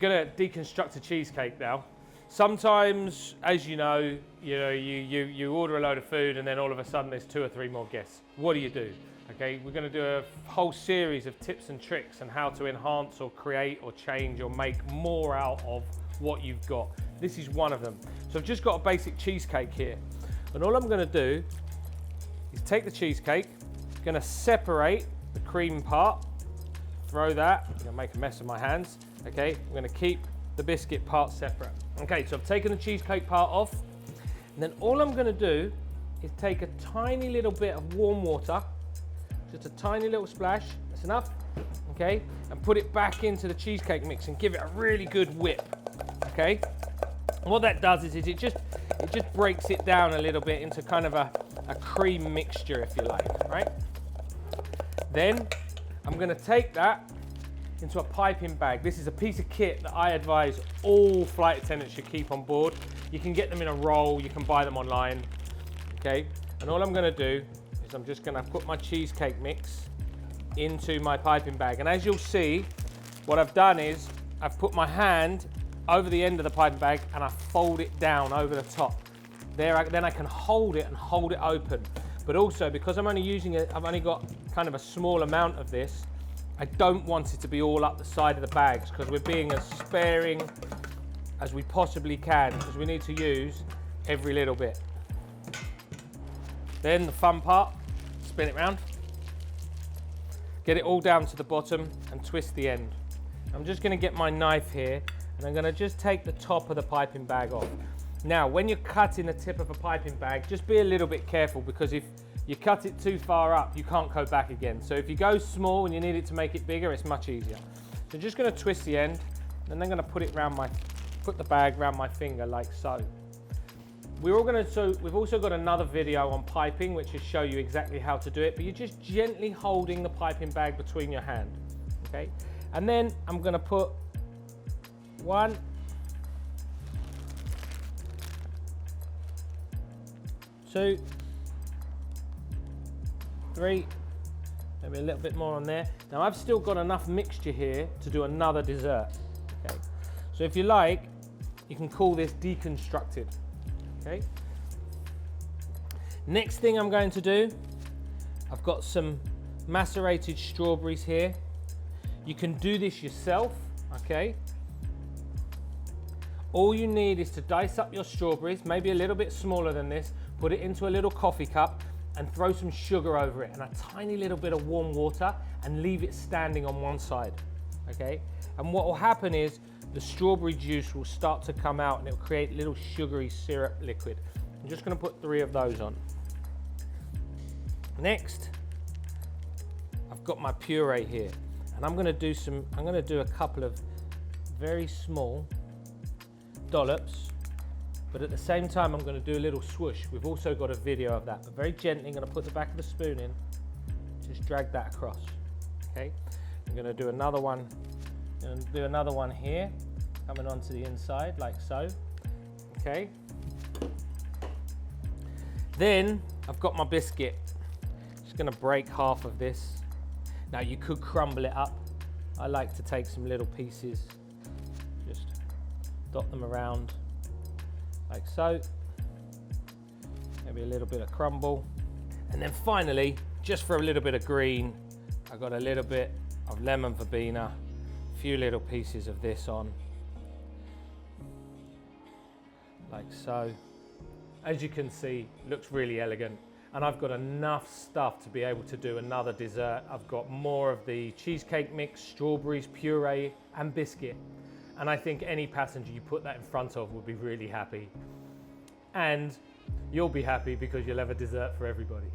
gonna deconstruct a cheesecake now. Sometimes, as you know, you order a load of food and then all of a sudden there's 2 or 3 more guests. What do? Okay, we're gonna do a whole series of tips and tricks on how to enhance or create or change or make more out of what you've got. This is one of them. So I've just got a basic cheesecake here. And all I'm gonna do is take the cheesecake, gonna separate the cream part, throw that, I'm gonna make a mess of my hands, okay? I'm gonna keep the biscuit part separate. Okay, so I've taken the cheesecake part off, and then all I'm gonna do is take a tiny little bit of warm water, just a tiny little splash, that's enough, okay? And put it back into the cheesecake mix and give it a really good whip, okay? And what that does is it just breaks it down a little bit into kind of a cream mixture, if you like, right? Then I'm gonna take that into a piping bag. This is a piece of kit that I advise all flight attendants should keep on board. You can get them in a roll, you can buy them online, okay? And all I'm gonna do is I'm just gonna put my cheesecake mix into my piping bag. And as you'll see, what I've done is I've put my hand over the end of the piping bag and I fold it down over the top. Then I can hold it and hold it open. But also, because I'm only using it, I've only got kind of a small amount of this, I don't want it to be all up the side of the bags because we're being as sparing as we possibly can because we need to use every little bit. Then the fun part, spin it round, get it all down to the bottom and twist the end. I'm just gonna get my knife here and I'm gonna just take the top of the piping bag off. Now, when you're cutting the tip of a piping bag, just be a little bit careful because if you cut it too far up, you can't go back again. So if you go small and you need it to make it bigger, it's much easier. So just gonna twist the end and then gonna put the bag around my finger like so. We've also got another video on piping which will show you exactly how to do it, but you're just gently holding the piping bag between your hand, okay? And then I'm gonna put 1, 2, 3, maybe a little bit more on there. Now I've still got enough mixture here to do another dessert, okay? So if you like, you can call this Deconstructed, okay? Next thing I'm going to do, I've got some macerated strawberries here. You can do this yourself, okay? All you need is to dice up your strawberries, maybe a little bit smaller than this, put it into a little coffee cup, and throw some sugar over it and a tiny little bit of warm water and leave it standing on one side, okay? And what will happen is the strawberry juice will start to come out and it will create little sugary syrup liquid. I'm just gonna put 3 of those on. Next, I've got my puree here and I'm gonna do a couple of very small dollops, but at the same time, I'm going to do a little swoosh. We've also got a video of that, but very gently, I'm going to put the back of the spoon in, just drag that across, okay? I'm going to do another one, here, coming onto the inside, like so, okay? Then, I've got my biscuit. Just going to break half of this. Now, you could crumble it up. I like to take some little pieces, just dot them around, like so, maybe a little bit of crumble. And then finally, just for a little bit of green, I've got a little bit of lemon verbena, a few little pieces of this on, like so. As you can see, looks really elegant. And I've got enough stuff to be able to do another dessert. I've got more of the cheesecake mix, strawberries, puree, and biscuit. And I think any passenger you put that in front of will be really happy. And you'll be happy because you'll have a dessert for everybody.